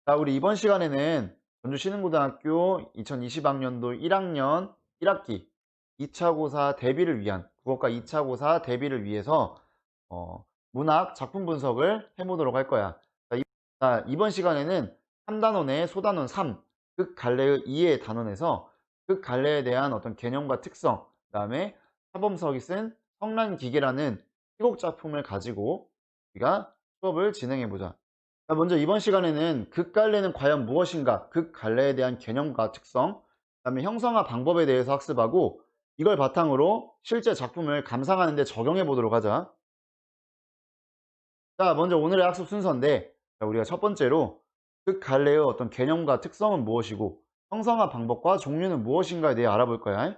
자, 우리 이번 시간에는 전주 신흥고등학교 2020학년도 1학년 1학기 2차 고사 대비를 위한 국어과 2차 고사 대비를 위해서 문학 작품 분석을 해보도록 할 거야. 이번 시간에는 3단원의 소단원 3, 극 갈래의 2의 단원에서 극 갈래에 대한 어떤 개념과 특성, 그다음에 사범석이 쓴 성난기계라는 희곡 작품을 가지고 우리가 수업을 진행해 보자. 자, 먼저 이번 시간에는 극갈래는 과연 무엇인가, 극갈래에 대한 개념과 특성, 그다음에 형성화 방법에 대해서 학습하고 이걸 바탕으로 실제 작품을 감상하는 데 적용해 보도록 하자. 자, 먼저 오늘의 학습 순서인데, 자, 우리가 첫 번째로 극갈래의 어떤 개념과 특성은 무엇이고 형성화 방법과 종류는 무엇인가에 대해 알아볼 거야.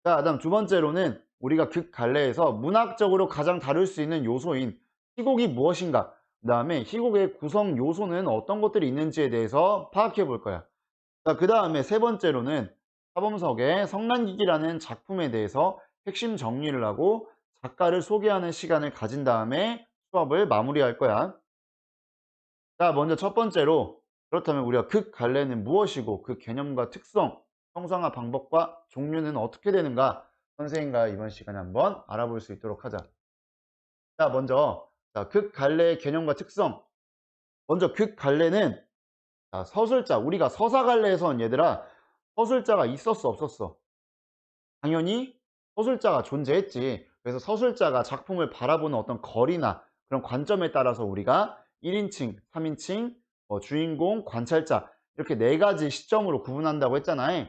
자, 그다음 두 번째로는 우리가 극갈래에서 문학적으로 가장 다룰 수 있는 요소인 희곡이 무엇인가, 그다음에 희곡의 구성 요소는 어떤 것들이 있는지에 대해서 파악해 볼 거야. 자, 그다음에 세 번째로는 사범석의 성난기기라는 작품에 대해서 핵심 정리를 하고 작가를 소개하는 시간을 가진 다음에 수업을 마무리할 거야. 자, 먼저 첫 번째로, 그렇다면 우리가 극갈래는 무엇이고 그 개념과 특성, 형성화 방법과 종류는 어떻게 되는가, 선생님과 이번 시간에 한번 알아볼 수 있도록 하자. 자, 먼저 극갈래의 개념과 특성. 먼저 극갈래는, 서술자, 우리가 서사갈래에서는 얘들아 서술자가 있었어 없었어? 당연히 서술자가 존재했지. 그래서 서술자가 작품을 바라보는 어떤 거리나 그런 관점에 따라서 우리가 1인칭, 3인칭, 주인공, 관찰자, 이렇게 네 가지 시점으로 구분한다고 했잖아요.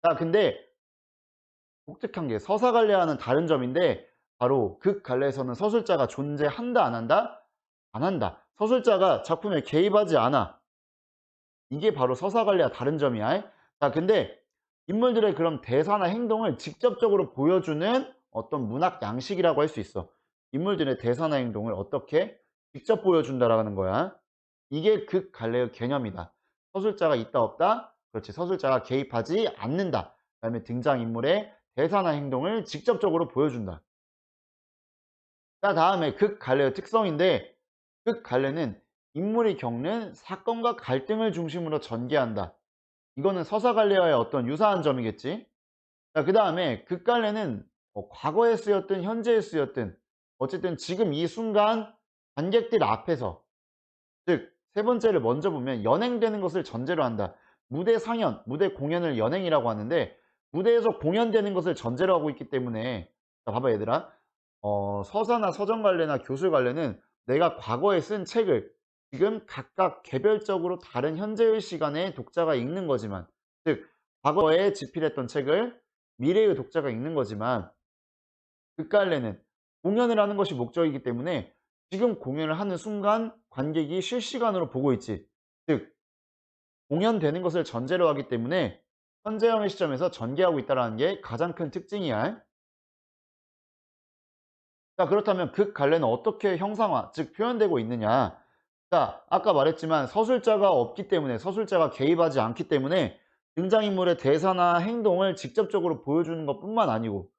자, 근데 독특한 게 서사갈래와는 다른 점인데, 바로 극갈래에서는 서술자가 존재한다 안 한다? 안 한다. 서술자가 작품에 개입하지 않아. 이게 바로 서사관리와 다른 점이야. 자, 근데 인물들의 그런 대사나 행동을 직접적으로 보여주는 어떤 문학 양식이라고 할 수 있어. 인물들의 대사나 행동을 어떻게 직접 보여준다라는 거야. 이게 극갈래의 개념이다. 서술자가 있다 없다? 그렇지. 서술자가 개입하지 않는다. 그다음에 등장인물의 대사나 행동을 직접적으로 보여준다. 자, 다음에 극갈래의 특성인데, 극갈래는 인물이 겪는 사건과 갈등을 중심으로 전개한다. 이거는 서사갈래와의 어떤 유사한 점이겠지. 자, 그 다음에 극갈래는 과거에 쓰였든 현재에 쓰였든 어쨌든 지금 이 순간 관객들 앞에서, 즉 세 번째를 먼저 보면 연행되는 것을 전제로 한다. 무대 상연, 무대 공연을 연행이라고 하는데, 무대에서 공연되는 것을 전제로 하고 있기 때문에, 자, 봐봐 얘들아. 서사나 서점갈래나 교술갈래는 내가 과거에 쓴 책을 지금 각각 개별적으로 다른 현재의 시간에 독자가 읽는 거지만, 즉 과거에 집필했던 책을 미래의 독자가 읽는 거지만, 극갈래는 공연을 하는 것이 목적이기 때문에 지금 공연을 하는 순간 관객이 실시간으로 보고 있지. 즉 공연되는 것을 전제로 하기 때문에 현재형의 시점에서 전개하고 있다는 게 가장 큰 특징이야. 자, 그렇다면 극갈래는 어떻게 형상화, 즉 표현되고 있느냐. 자, 아까 말했지만 서술자가 없기 때문에, 서술자가 개입하지 않기 때문에 등장인물의 대사나 행동을 직접적으로 보여주는 것뿐만 아니고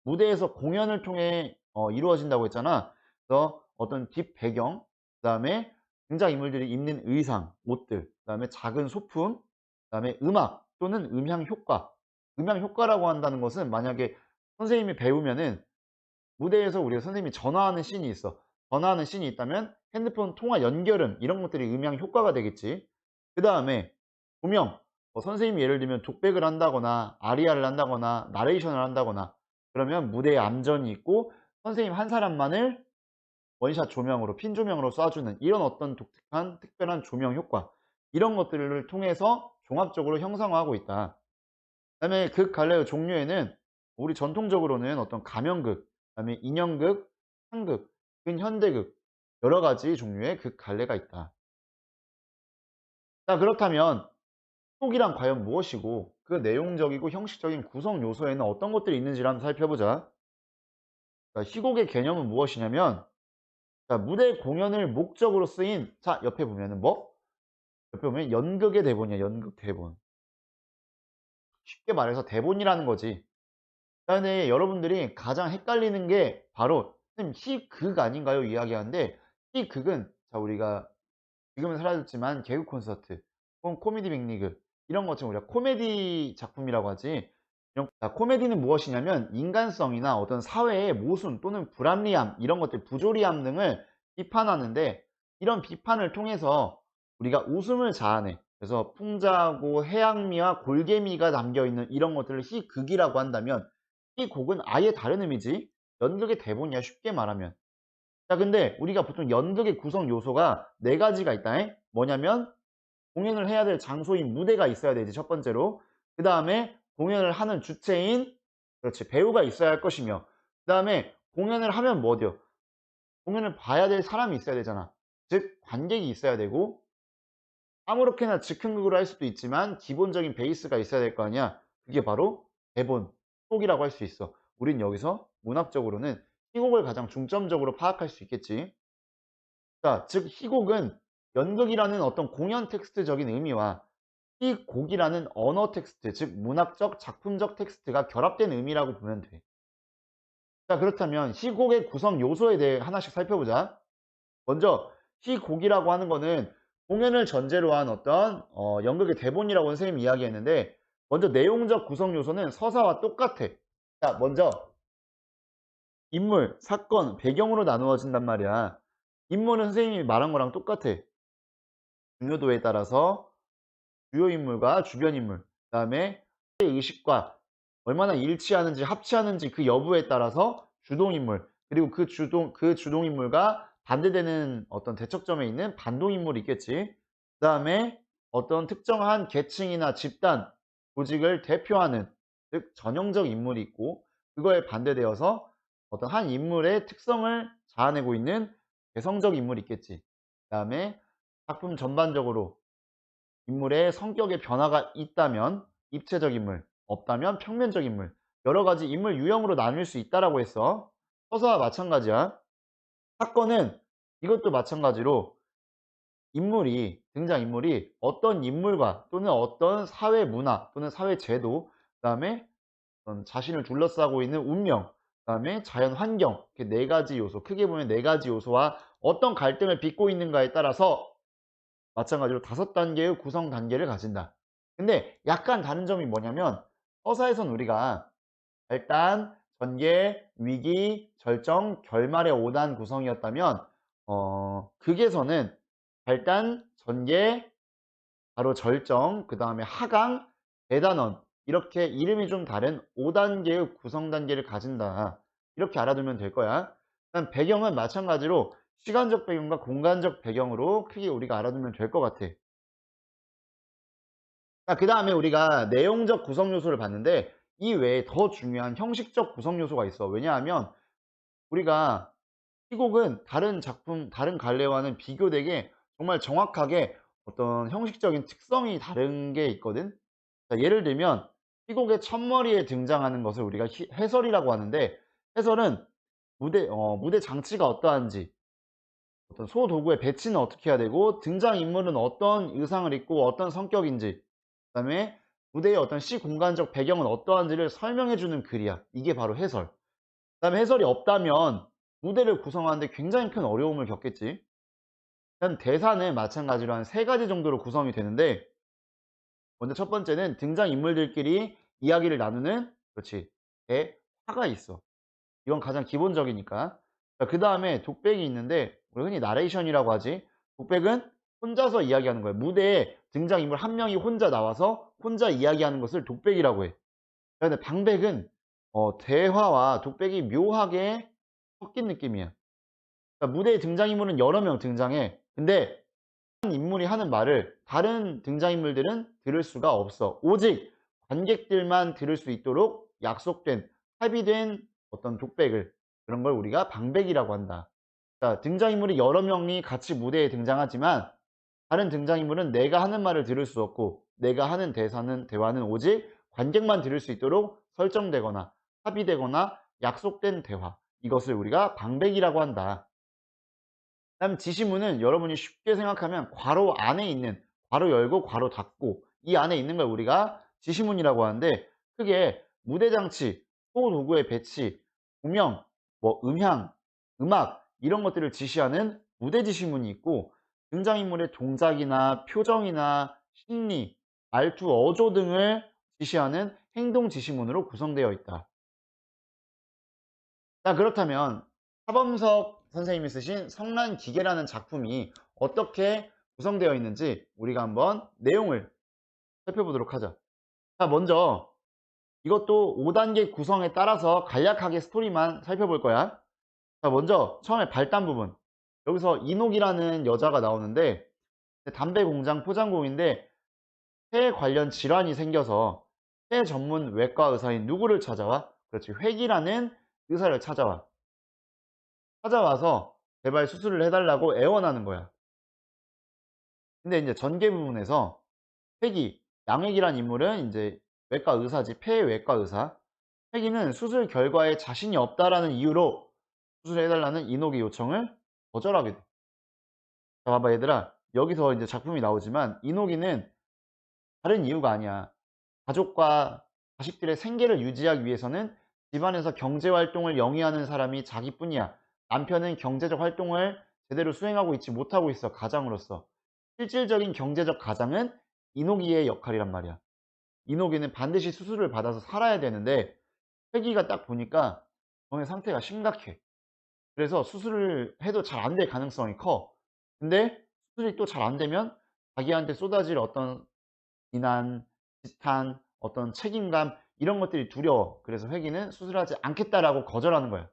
무대에서 공연을 통해 이루어진다고 했잖아. 그래서 어떤 뒷 배경, 그다음에 등장인물들이 입는 의상, 옷들, 그다음에 작은 소품, 그다음에 음악 또는 음향 효과. 음향 효과라고 한다는 것은, 만약에 선생님이 배우면은 무대에서 우리가 선생님이 전화하는 씬이 있어. 전화하는 씬이 있다면 핸드폰 통화 연결음, 이런 것들이 음향 효과가 되겠지. 그 다음에 조명, 선생님이 예를 들면 독백을 한다거나 아리아를 한다거나 나레이션을 한다거나, 그러면 무대에 암전이 있고 선생님 한 사람만을 원샷 조명으로, 핀 조명으로 쏴주는 이런 어떤 독특한 특별한 조명 효과, 이런 것들을 통해서 종합적으로 형상화하고 있다. 그다음에 극갈래의 종류에는 우리 전통적으로는 어떤 가명극, 그다음에 인형극, 상극, 근현대극, 여러 가지 종류의 극갈래가 있다. 자, 그렇다면 희곡이란 과연 무엇이고 그 내용적이고 형식적인 구성 요소에는 어떤 것들이 있는지를 한번 살펴보자. 자, 희곡의 개념은 무엇이냐면, 자, 무대 공연을 목적으로 쓰인, 자, 옆에 보면은 뭐? 옆에 보면 연극의 대본이야, 연극 대본. 쉽게 말해서 대본이라는 거지. 자, 근데 여러분들이 가장 헷갈리는 게 바로 "선생님 희극 아닌가요?" 이야기하는데, 희극은, 자, 우리가 지금은 사라졌지만 개그 콘서트 혹은 코미디 빅리그 이런 것처럼 우리가 코미디 작품이라고 하지. 코미디는 무엇이냐면 인간성이나 어떤 사회의 모순 또는 불합리함 이런 것들 부조리함 등을 비판하는데 이런 비판을 통해서 우리가 웃음을 자아내. 그래서 풍자하고 해양미와 골개미가 담겨있는 이런 것들을 희극이라고 한다면 이 곡은 아예 다른 의미지. 연극의 대본이야 쉽게 말하면. 자, 근데 우리가 보통 연극의 구성 요소가 네 가지가 있다. 뭐냐면 공연을 해야 될 장소인 무대가 있어야 되지, 첫 번째로. 그 다음에 공연을 하는 주체인, 그렇지, 배우가 있어야 할 것이며, 그 다음에 공연을 하면 뭐 어디요? 공연을 봐야 될 사람이 있어야 되잖아. 즉, 관객이 있어야 되고, 아무렇게나 즉흥극으로 할 수도 있지만, 기본적인 베이스가 있어야 될 거 아니야. 그게 바로 대본, 속이라고 할 수 있어. 우린 여기서 문학적으로는 희곡을 가장 중점적으로 파악할 수 있겠지. 자, 즉 희곡은 연극이라는 어떤 공연 텍스트적인 의미와 희곡이라는 언어 텍스트, 즉 문학적, 작품적 텍스트가 결합된 의미라고 보면 돼. 자, 그렇다면 희곡의 구성 요소에 대해 하나씩 살펴보자. 먼저 희곡이라고 하는 거는 공연을 전제로 한 어떤 연극의 대본이라고 선생님이 이야기했는데, 먼저 내용적 구성 요소는 서사와 똑같아. 자, 먼저 인물, 사건, 배경으로 나누어진단 말이야. 인물은 선생님이 말한 거랑 똑같아. 중요도에 따라서 주요 인물과 주변 인물, 그다음에 의식과 얼마나 일치하는지 합치하는지 그 여부에 따라서 주동 인물, 그리고 그 주동 인물과 반대되는 어떤 대척점에 있는 반동 인물이 있겠지. 그다음에 어떤 특정한 계층이나 집단, 조직을 대표하는, 즉 전형적 인물이 있고, 그거에 반대되어서 어떤 한 인물의 특성을 자아내고 있는 개성적 인물이 있겠지. 그다음에 작품 전반적으로 인물의 성격의 변화가 있다면 입체적 인물, 없다면 평면적 인물, 여러 가지 인물 유형으로 나눌 수 있다라고 했어. 서사와 마찬가지야. 사건은 이것도 마찬가지로 등장인물이 어떤 인물과 또는 어떤 사회 문화 또는 사회 제도, 그다음에 어떤 자신을 둘러싸고 있는 운명, 그다음에 자연 환경, 이렇게 네 가지 요소, 크게 보면 네 가지 요소와 어떤 갈등을 빚고 있는가에 따라서 마찬가지로 다섯 단계의 구성 단계를 가진다. 근데 약간 다른 점이 뭐냐면 서사에선 우리가 발단, 전개, 위기, 절정, 결말의 5단 구성이었다면 극에서는 발단, 전개, 바로 절정, 그 다음에 하강, 대단원 이렇게 이름이 좀 다른 5단계의 구성 단계를 가진다. 이렇게 알아두면 될 거야. 그다음 배경은 마찬가지로 시간적 배경과 공간적 배경으로 크게 우리가 알아두면 될 것 같아. 자, 그 다음에 우리가 내용적 구성 요소를 봤는데 이 외에 더 중요한 형식적 구성 요소가 있어. 왜냐하면 우리가 희곡은 다른 작품, 다른 갈래와는 비교되게 정말 정확하게 어떤 형식적인 특성이 다른 게 있거든. 자, 예를 들면 희곡의 첫머리에 등장하는 것을 우리가 해설이라고 하는데, 해설은 무대 장치가 어떠한지, 어떤 소도구의 배치는 어떻게 해야 되고, 등장인물은 어떤 의상을 입고 어떤 성격인지, 그다음에 무대의 어떤 시공간적 배경은 어떠한지를 설명해 주는 글이야. 이게 바로 해설. 그다음에 해설이 없다면 무대를 구성하는데 굉장히 큰 어려움을 겪겠지. 일단 대사는 마찬가지로 한 세 가지 정도로 구성이 되는데, 먼저 첫 번째는 등장인물들끼리 이야기를 나누는, 그렇지, 대화가 있어. 이건 가장 기본적이니까. 그 다음에 독백이 있는데 우리 흔히 나레이션이라고 하지. 독백은 혼자서 이야기하는 거예요. 무대에 등장인물 한 명이 혼자 나와서 혼자 이야기하는 것을 독백이라고 해. 근데 방백은 대화와 독백이 묘하게 섞인 느낌이야. 그러니까 무대에 등장인물은 여러 명 등장해. 근데 한 인물이 하는 말을 다른 등장인물들은 들을 수가 없어. 오직 관객들만 들을 수 있도록 약속된, 합의된 어떤 독백을, 그런 걸 우리가 방백이라고 한다. 자, 등장인물이 여러 명이 같이 무대에 등장하지만 다른 등장인물은 내가 하는 말을 들을 수 없고 내가 하는 대화는 오직 관객만 들을 수 있도록 설정되거나 합의되거나 약속된 대화. 이것을 우리가 방백이라고 한다. 다음 지시문은 여러분이 쉽게 생각하면 괄호 안에 있는, 괄호 열고 괄호 닫고 이 안에 있는 걸 우리가 지시문이라고 하는데, 크게 무대 장치, 소도구의 배치, 조명, 뭐 음향, 음악 이런 것들을 지시하는 무대 지시문이 있고, 등장인물의 동작이나 표정이나 심리, 말투, 어조 등을 지시하는 행동 지시문으로 구성되어 있다. 자, 그렇다면 차범석 선생님이 쓰신 성난기계라는 작품이 어떻게 구성되어 있는지 우리가 한번 내용을 살펴보도록 하자. 자, 먼저 이것도 5단계 구성에 따라서 간략하게 스토리만 살펴볼 거야. 자, 먼저 처음에 발단 부분. 여기서 이녹이라는 여자가 나오는데 담배 공장 포장공인데 폐 관련 질환이 생겨서 폐 전문 외과 의사인 누구를 찾아와? 그렇지, 회기라는 의사를 찾아와. 찾아와서 제발 수술을 해달라고 애원하는 거야. 근데 이제 전개 부분에서 회기, 양회기란 인물은 이제 외과 의사지, 폐외과 의사. 회기는 수술 결과에 자신이 없다라는 이유로 수술해달라는 이녹의 요청을 거절하게 돼. 자, 봐봐 얘들아. 여기서 이제 작품이 나오지만 이녹이는 다른 이유가 아니야. 가족과 자식들의 생계를 유지하기 위해서는 집안에서 경제활동을 영위하는 사람이 자기뿐이야. 남편은 경제적 활동을 제대로 수행하고 있지 못하고 있어. 가장으로서. 실질적인 경제적 가장은 이녹이의 역할이란 말이야. 이녹이는 반드시 수술을 받아서 살아야 되는데 회기가 딱 보니까 병의 상태가 심각해. 그래서 수술을 해도 잘 안 될 가능성이 커. 근데 수술이 또 잘 안 되면 자기한테 쏟아질 어떤 비난, 비탄, 어떤 책임감 이런 것들이 두려워. 그래서 회기는 수술하지 않겠다라고 거절하는 거야.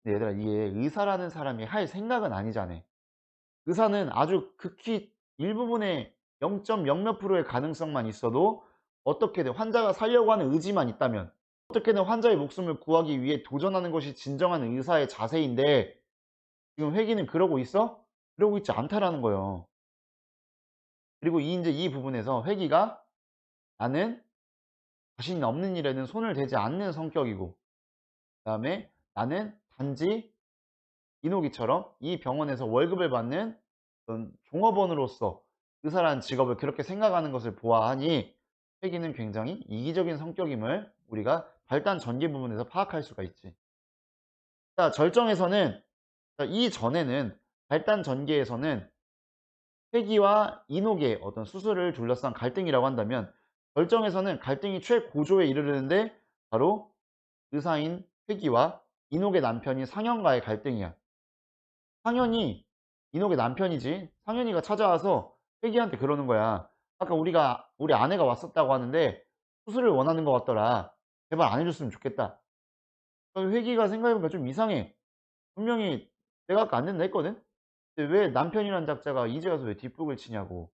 근데 얘들아, 이게 의사라는 사람이 할 생각은 아니잖아. 의사는 아주 극히 일부분의 0.0 몇 프로의 가능성만 있어도 어떻게든 환자가 살려고 하는 의지만 있다면 어떻게든 환자의 목숨을 구하기 위해 도전하는 것이 진정한 의사의 자세인데 지금 회기는 그러고 있어? 그러고 있지 않다라는 거예요. 그리고 이제 이 부분에서 회기가 나는 자신 없는 일에는 손을 대지 않는 성격이고 그다음에 나는 단지 이노기처럼 이 병원에서 월급을 받는 어떤 종업원으로서 의사라는 직업을 그렇게 생각하는 것을 보아하니 회기는 굉장히 이기적인 성격임을 우리가 발단 전개 부분에서 파악할 수가 있지. 자, 절정에서는 이전에는 발단 전개에서는 회기와 이녹의 어떤 수술을 둘러싼 갈등이라고 한다면 절정에서는 갈등이 최고조에 이르르는데 바로 의사인 회기와 이녹의 남편인 상현과의 갈등이야. 상현이 이녹의 남편이지. 상현이가 찾아와서 회기한테 그러는 거야. 아까 우리 아내가 왔었다고 하는데 수술을 원하는 것 같더라. 제발 안 해줬으면 좋겠다. 회기가 생각해보니까 좀 이상해. 분명히 내가 아까 안 된다 했거든? 근데 왜 남편이란 작자가 이제 와서 왜 뒷북을 치냐고.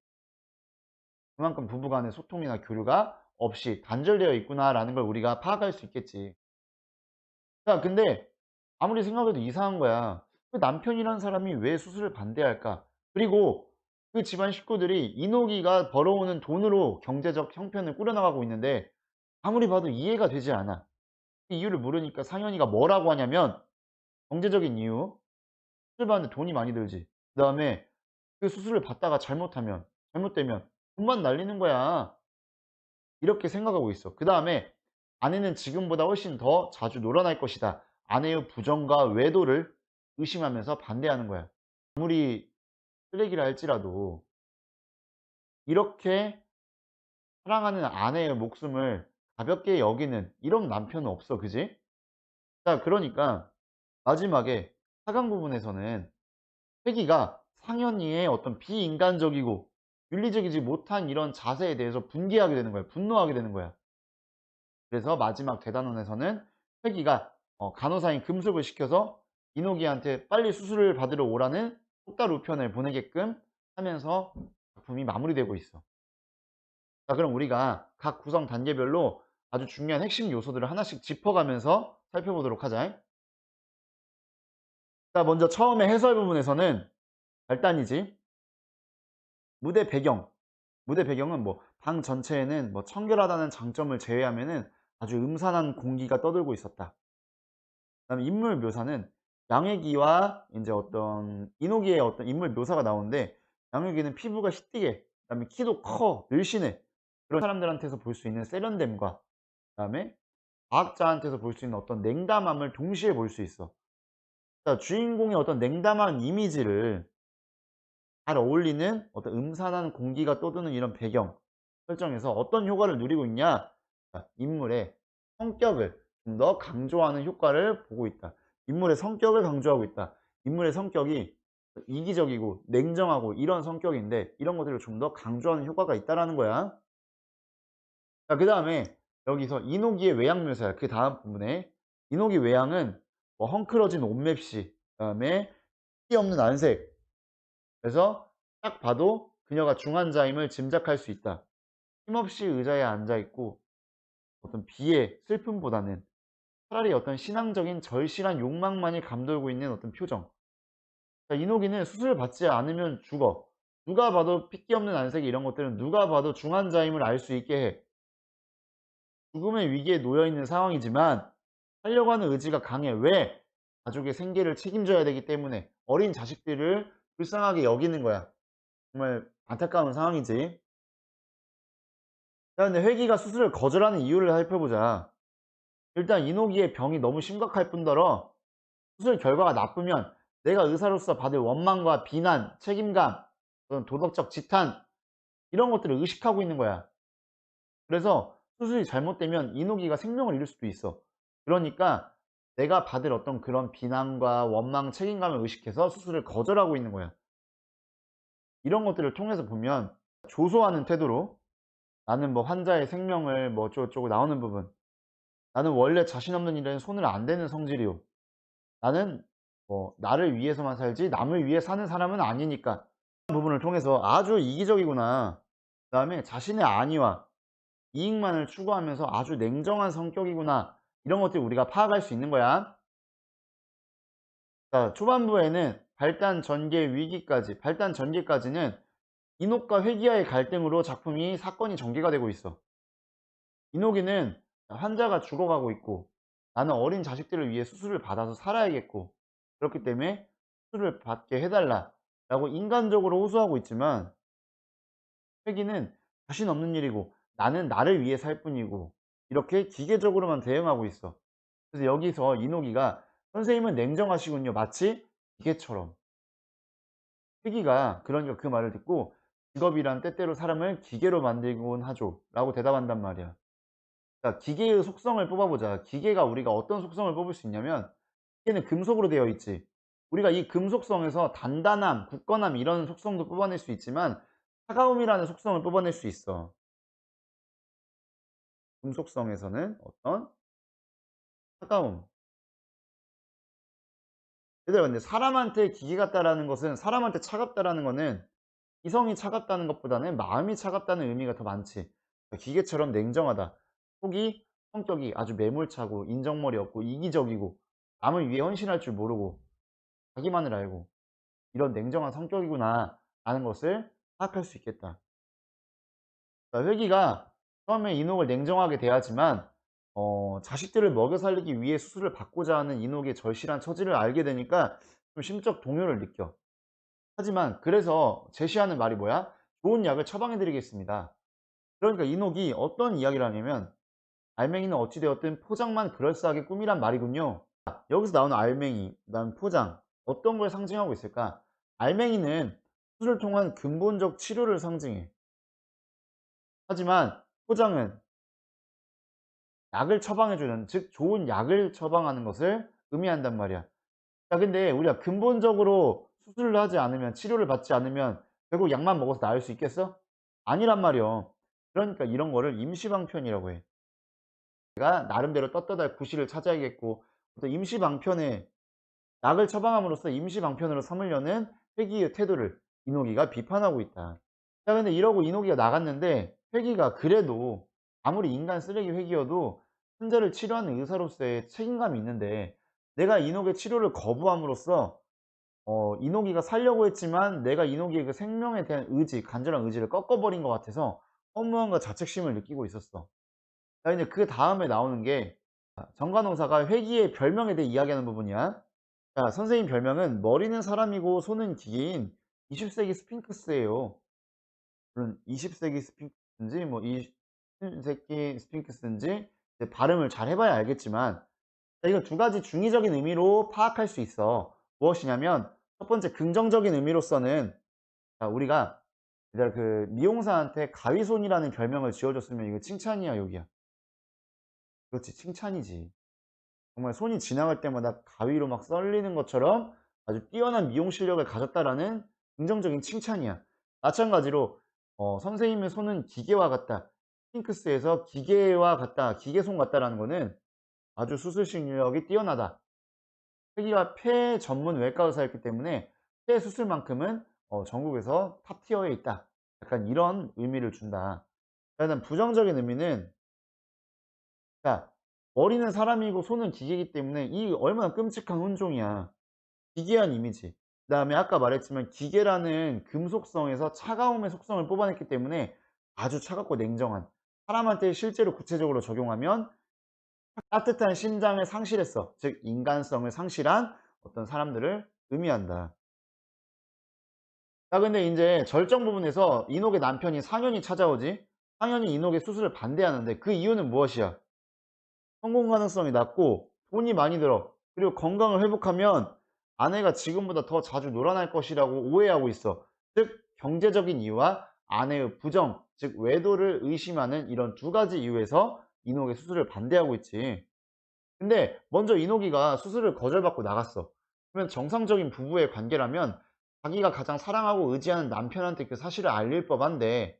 그만큼 부부간의 소통이나 교류가 없이 단절되어 있구나라는 걸 우리가 파악할 수 있겠지. 자, 근데 아무리 생각해도 이상한 거야. 그 남편이란 사람이 왜 수술을 반대할까? 그리고 그 집안 식구들이 이노기가 벌어오는 돈으로 경제적 형편을 꾸려나가고 있는데 아무리 봐도 이해가 되지 않아. 그 이유를 물으니까 상현이가 뭐라고 하냐면 경제적인 이유. 수술 받는데 돈이 많이 들지. 그 다음에 그 수술을 받다가 잘못되면 돈만 날리는 거야. 이렇게 생각하고 있어. 그 다음에 아내는 지금보다 훨씬 더 자주 놀아날 것이다. 아내의 부정과 외도를 의심하면서 반대하는 거야. 아무리 쓰레기라 할지라도 이렇게 사랑하는 아내의 목숨을 가볍게 여기는 이런 남편은 없어. 그지? 자, 그러니까 마지막에 하강 부분에서는 회기가 상현이의 어떤 비인간적이고 윤리적이지 못한 이런 자세에 대해서 분개하게 되는 거야. 분노하게 되는 거야. 그래서 마지막 대단원에서는 회기가 간호사인 금숙을 시켜서 이노기한테 빨리 수술을 받으러 오라는 속달 우편을 보내게끔 하면서 작품이 마무리되고 있어. 자, 그럼 우리가 각 구성 단계별로 아주 중요한 핵심 요소들을 하나씩 짚어가면서 살펴보도록 하자. 자, 먼저 처음에 해설 부분에서는 발단이지. 무대 배경. 무대 배경은 뭐 방 전체에는 뭐 청결하다는 장점을 제외하면은 아주 음산한 공기가 떠돌고 있었다. 그다음에 인물 묘사는 양회기와 이제 어떤 이노기의 어떤 인물 묘사가 나오는데 양회기는 피부가 희띠게 그다음에 키도 커 늘씬해 그런 사람들한테서 볼 수 있는 세련됨과 그다음에 과학자한테서 볼 수 있는 어떤 냉담함을 동시에 볼 수 있어. 자, 주인공의 어떤 냉담한 이미지를 잘 어울리는 어떤 음산한 공기가 떠도는 이런 배경 설정에서 어떤 효과를 누리고 있냐? 자, 인물의 성격을 좀 더 강조하는 효과를 보고 있다. 인물의 성격을 강조하고 있다. 인물의 성격이 이기적이고 냉정하고 이런 성격인데 이런 것들을 좀 더 강조하는 효과가 있다라는 거야. 자, 그다음에 여기서 이노기의 외양 묘사야. 그 다음 부분에 이노기 외양은 뭐 헝클어진 옷맵시, 그다음에 티 없는 안색. 그래서 딱 봐도 그녀가 중환자임을 짐작할 수 있다. 힘없이 의자에 앉아 있고 어떤 비애, 슬픔보다는 차라리 어떤 신앙적인 절실한 욕망만이 감돌고 있는 어떤 표정. 자, 이노기는 수술을 받지 않으면 죽어. 누가 봐도 핏기 없는 안색이 이런 것들은 누가 봐도 중환자임을 알 수 있게 해. 죽음의 위기에 놓여 있는 상황이지만 하려고 하는 의지가 강해. 왜? 가족의 생계를 책임져야 되기 때문에 어린 자식들을 불쌍하게 여기는 거야. 정말 안타까운 상황이지. 자, 근데 회기가 수술을 거절하는 이유를 살펴보자. 일단 이노기의 병이 너무 심각할 뿐더러 수술 결과가 나쁘면 내가 의사로서 받을 원망과 비난, 책임감, 그런 도덕적 지탄 이런 것들을 의식하고 있는 거야. 그래서 수술이 잘못되면 이노기가 생명을 잃을 수도 있어. 그러니까 내가 받을 어떤 그런 비난과 원망, 책임감을 의식해서 수술을 거절하고 있는 거야. 이런 것들을 통해서 보면 조소하는 태도로 나는 뭐 환자의 생명을 뭐 어쩌고저쩌고 나오는 부분, 나는 원래 자신 없는 일에는 손을 안 대는 성질이요. 나는 뭐 나를 위해서만 살지 남을 위해 사는 사람은 아니니까. 이런 부분을 통해서 아주 이기적이구나. 그다음에 자신의 안위와 이익만을 추구하면서 아주 냉정한 성격이구나. 이런 것들 우리가 파악할 수 있는 거야. 자, 초반부에는 발단 전개까지는 이녹과 회기와의 갈등으로 작품이 사건이 전개가 되고 있어. 이녹이는 환자가 죽어가고 있고 나는 어린 자식들을 위해 수술을 받아서 살아야겠고 그렇기 때문에 수술을 받게 해달라 라고 인간적으로 호소하고 있지만 회기는 자신 없는 일이고 나는 나를 위해 살 뿐이고 이렇게 기계적으로만 대응하고 있어. 그래서 여기서 이노기가 선생님은 냉정하시군요. 마치 기계처럼. 회기가 그러니까 그 말을 듣고 직업이란 때때로 사람을 기계로 만들곤 하죠. 라고 대답한단 말이야. 자, 기계의 속성을 뽑아보자. 기계가 우리가 어떤 속성을 뽑을 수 있냐면 기계는 금속으로 되어 있지. 우리가 이 금속성에서 단단함, 굳건함 이런 속성도 뽑아낼 수 있지만 차가움이라는 속성을 뽑아낼 수 있어. 금속성에서는 어떤 차가움. 얘들아, 근데 사람한테 기계 같다라는 것은 사람한테 차갑다라는 거는 이성이 차갑다는 것보다는 마음이 차갑다는 의미가 더 많지. 기계처럼 냉정하다. 속이 성격이 아주 매몰차고 인정머리 없고 이기적이고 남을 위해 헌신할 줄 모르고 자기만을 알고 이런 냉정한 성격이구나 라는 것을 파악할 수 있겠다. 회기가 처음에 이녹을 냉정하게 대하지만 자식들을 먹여 살리기 위해 수술을 받고자 하는 이녹의 절실한 처지를 알게 되니까 좀 심적 동요를 느껴. 하지만 그래서 제시하는 말이 뭐야? 좋은 약을 처방해 드리겠습니다. 그러니까 이녹이 어떤 이야기를 하냐면 알맹이는 어찌되었든 포장만 그럴싸하게 꾸미란 말이군요. 여기서 나오는 알맹이, 그다음 포장 어떤 걸 상징하고 있을까? 알맹이는 수술을 통한 근본적 치료를 상징해. 하지만 포장은 약을 처방해주는, 즉 좋은 약을 처방하는 것을 의미한단 말이야. 자, 근데 우리가 근본적으로 수술을 하지 않으면, 치료를 받지 않으면 결국 약만 먹어서 나을 수 있겠어? 아니란 말이야. 그러니까 이런 거를 임시방편이라고 해. 내가 나름대로 떳떳할 구실을 찾아야겠고 또 임시방편에 약을 처방함으로써 임시방편으로 삼으려는 회기의 태도를 이노기가 비판하고 있다. 자, 근데 이러고 이노기가 나갔는데 회기가 그래도 아무리 인간 쓰레기 회기여도 환자를 치료하는 의사로서의 책임감이 있는데 내가 이노기의 치료를 거부함으로써 이노기가 살려고 했지만 내가 이노기의 그 생명에 대한 의지, 간절한 의지를 꺾어버린 것 같아서 허무함과 자책심을 느끼고 있었어. 자, 근데 그 다음에 나오는 게 정관호사가 회기의 별명에 대해 이야기하는 부분이야. 자, 선생님 별명은 머리는 사람이고 손은 기계인 20세기 스핑크스예요. 물론 20세기 스핑크스인지 뭐 20세기 스핑크스인지 발음을 잘 해봐야 알겠지만 자, 이건 두 가지 중의적인 의미로 파악할 수 있어. 무엇이냐면 첫 번째 긍정적인 의미로서는 자, 우리가 얘들아 그 미용사한테 가위손이라는 별명을 지어줬으면 이거 칭찬이야, 욕이야? 그렇지, 칭찬이지. 정말 손이 지나갈 때마다 가위로 막 썰리는 것처럼 아주 뛰어난 미용 실력을 가졌다라는 긍정적인 칭찬이야. 마찬가지로 선생님의 손은 기계와 같다. 핑크스에서 기계와 같다, 기계손 같다라는 거는 아주 수술 실력이 뛰어나다. 폐기가 폐 전문 외과 의사였기 때문에 폐 수술만큼은 전국에서 탑티어에 있다. 약간 이런 의미를 준다. 일단 부정적인 의미는, 자, 머리는 사람이고 손은 기계이기 때문에 이 얼마나 끔찍한 혼종이야. 기괴한 이미지. 그다음에 아까 말했지만 기계라는 금속성에서 차가움의 속성을 뽑아냈기 때문에 아주 차갑고 냉정한, 사람한테 실제로 구체적으로 적용하면 따뜻한 심장을 상실했어. 즉 인간성을 상실한 어떤 사람들을 의미한다. 자, 근데 이제 절정 부분에서 이녹의 남편인 상현이 찾아오지. 상현이 이녹의 수술을 반대하는데 그 이유는 무엇이야? 성공 가능성이 낮고 돈이 많이 들어. 그리고 건강을 회복하면 아내가 지금보다 더 자주 놀아날 것이라고 오해하고 있어. 즉 경제적인 이유와 아내의 부정, 즉 외도를 의심하는 이런 두 가지 이유에서 이녹의 수술을 반대하고 있지. 근데 먼저 이녹이가 수술을 거절받고 나갔어. 그러면 정상적인 부부의 관계라면 자기가 가장 사랑하고 의지하는 남편한테 그 사실을 알릴 법한데,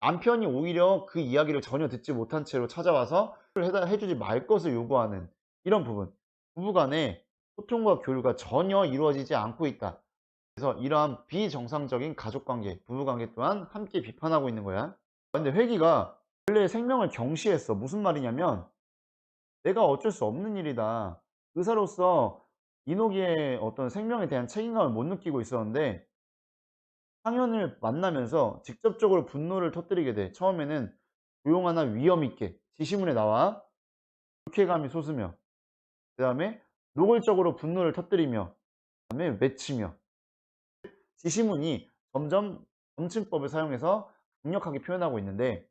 남편이 오히려 그 이야기를 전혀 듣지 못한 채로 찾아와서 해주지 말 것을 요구하는 이런 부분, 부부간에 소통과 교류가 전혀 이루어지지 않고 있다. 그래서 이러한 비정상적인 가족관계, 부부관계 또한 함께 비판하고 있는 거야. 근데 회기가 원래 생명을 경시했어. 무슨 말이냐면 내가 어쩔 수 없는 일이다. 의사로서 이노기의 어떤 생명에 대한 책임감을 못 느끼고 있었는데 상현을 만나면서 직접적으로 분노를 터뜨리게 돼. 처음에는 조용하나 위험 있게 지시문에 나와 불쾌감이 솟으며, 그 다음에 노골적으로 분노를 터뜨리며, 그 다음에 외치며, 지시문이 점점 점층법을 사용해서 강력하게 표현하고 있는데,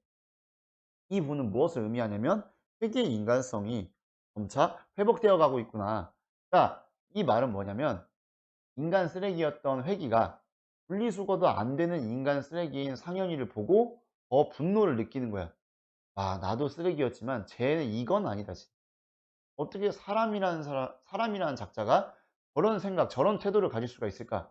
이 부분은 무엇을 의미하냐면 회계의 인간성이 점차 회복되어 가고 있구나. 자, 이 말은 뭐냐면 인간 쓰레기였던 회기가 분리수거도 안 되는 인간 쓰레기인 상현이를 보고 더 분노를 느끼는 거야. 아, 나도 쓰레기였지만 쟤는 이건 아니다. 어떻게 사람이라는 작자가 저런 생각, 저런 태도를 가질 수가 있을까?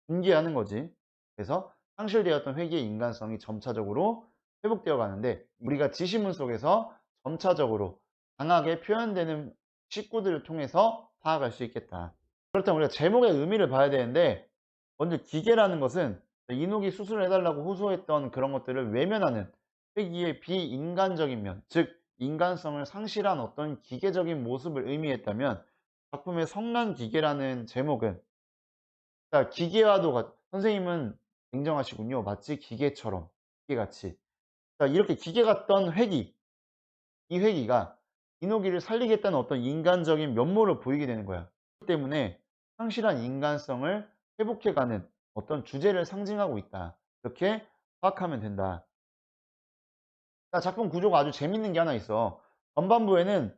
분개하는 거지. 그래서 상실되었던 회계의 인간성이 점차적으로 회복되어 가는데, 우리가 지시문 속에서 점차적으로 강하게 표현되는 식구들을 통해서 파악할 수 있겠다. 그렇다면 우리가 제목의 의미를 봐야 되는데, 먼저 기계라는 것은 이녹이 수술을 해달라고 호소했던 그런 것들을 외면하는 회기의 비인간적인 면, 즉 인간성을 상실한 어떤 기계적인 모습을 의미했다면, 작품의 성난 기계라는 제목은, 자, 기계와도 선생님은 냉정하시군요. 마치 기계처럼, 기계같이. 자, 이렇게 기계 같던 회기, 이 회기가 이노기를 살리겠다는 어떤 인간적인 면모를 보이게 되는 거야. 그렇기 때문에 상실한 인간성을 회복해가는 어떤 주제를 상징하고 있다. 이렇게 파악하면 된다. 자, 작품 구조가 아주 재밌는 게 하나 있어. 전반부에는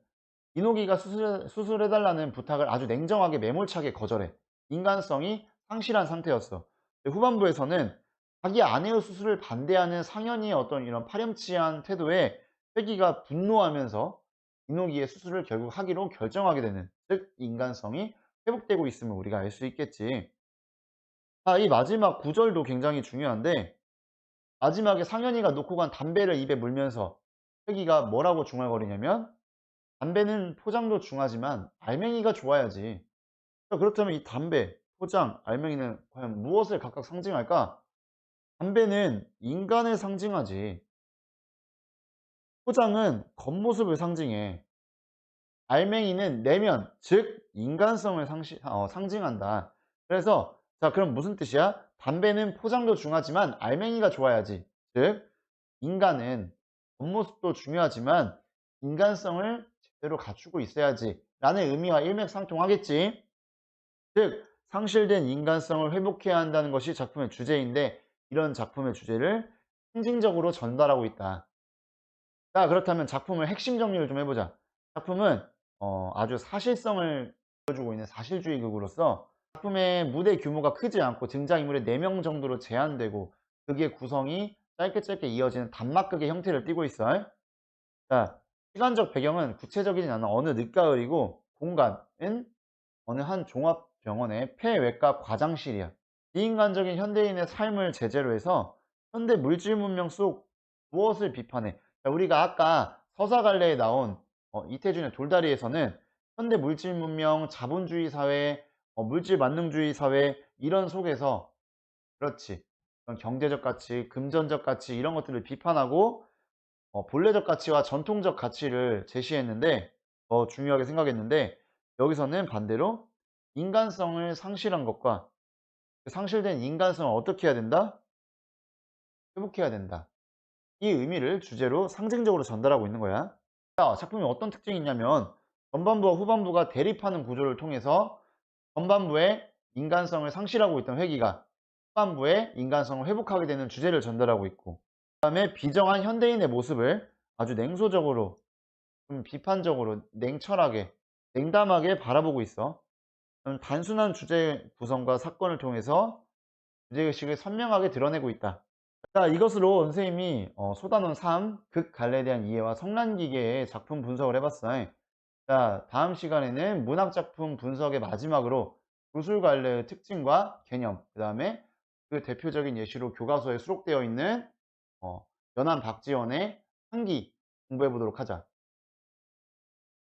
이노기가 수술해달라는 부탁을 아주 냉정하게 매몰차게 거절해. 인간성이 상실한 상태였어. 후반부에서는 자기 아내의 수술을 반대하는 상현이의 어떤 이런 파렴치한 태도에 회기가 분노하면서 이노기의 수술을 결국 하기로 결정하게 되는, 즉 인간성이 회복되고 있음을 우리가 알 수 있겠지. 아, 이 마지막 구절도 굉장히 중요한데, 마지막에 상현이가 놓고 간 담배를 입에 물면서 회기가 뭐라고 중얼거리냐면, 담배는 포장도 중하지만 알맹이가 좋아야지. 자, 그렇다면 이 담배, 포장, 알맹이는 과연 무엇을 각각 상징할까? 담배는 인간을 상징하지. 포장은 겉모습을 상징해. 알맹이는 내면, 즉 인간성을 상징한다. 그래서 자, 그럼 무슨 뜻이야? 담배는 포장도 중하지만 알맹이가 좋아야지. 즉 인간은 겉모습도 중요하지만 인간성을 제대로 갖추고 있어야지 라는 의미와 일맥상통하겠지. 즉 상실된 인간성을 회복해야 한다는 것이 작품의 주제인데, 이런 작품의 주제를 상징적으로 전달하고 있다. 자, 그렇다면 작품의 핵심 정리를 좀 해보자. 작품은 아주 사실성을 보여주고 있는 사실주의 극으로서 작품의 무대 규모가 크지 않고 등장인물이 4명 정도로 제한되고 극의 구성이 짧게 짧게 이어지는 단막극의 형태를 띠고 있어. 자, 시간적 배경은 구체적이진 않아 어느 늦가을이고 공간은 어느 한 종합병원의 폐외과 과장실이야. 비인간적인 현대인의 삶을 제재로 해서 현대 물질 문명 속 무엇을 비판해? 자, 우리가 아까 서사갈래에 나온 이태준의 돌다리에서는 현대 물질 문명, 자본주의 사회, 물질 만능주의 사회 이런 속에서 그렇지. 그런 경제적 가치, 금전적 가치 이런 것들을 비판하고 본래적 가치와 전통적 가치를 제시했는데 중요하게 생각했는데 여기서는 반대로 인간성을 상실한 것과 그 상실된 인간성을 어떻게 해야 된다? 회복해야 된다. 이 의미를 주제로 상징적으로 전달하고 있는 거야. 자, 작품이 어떤 특징이 있냐면 전반부와 후반부가 대립하는 구조를 통해서 전반부의 인간성을 상실하고 있던 회귀가 후반부의 인간성을 회복하게 되는 주제를 전달하고 있고 그 다음에 비정한 현대인의 모습을 아주 냉소적으로 좀 비판적으로 냉철하게 냉담하게 바라보고 있어. 단순한 주제 구성과 사건을 통해서 주제의식을 선명하게 드러내고 있다. 자, 이것으로 선생님이 소단원 3, 극갈래에 대한 이해와 성란기계의 작품 분석을 해봤어요. 자, 다음 시간에는 문학작품 분석의 마지막으로 구술갈래의 특징과 개념, 그 다음에 그 대표적인 예시로 교과서에 수록되어 있는 연한 박지원의 한기 공부해 보도록 하자.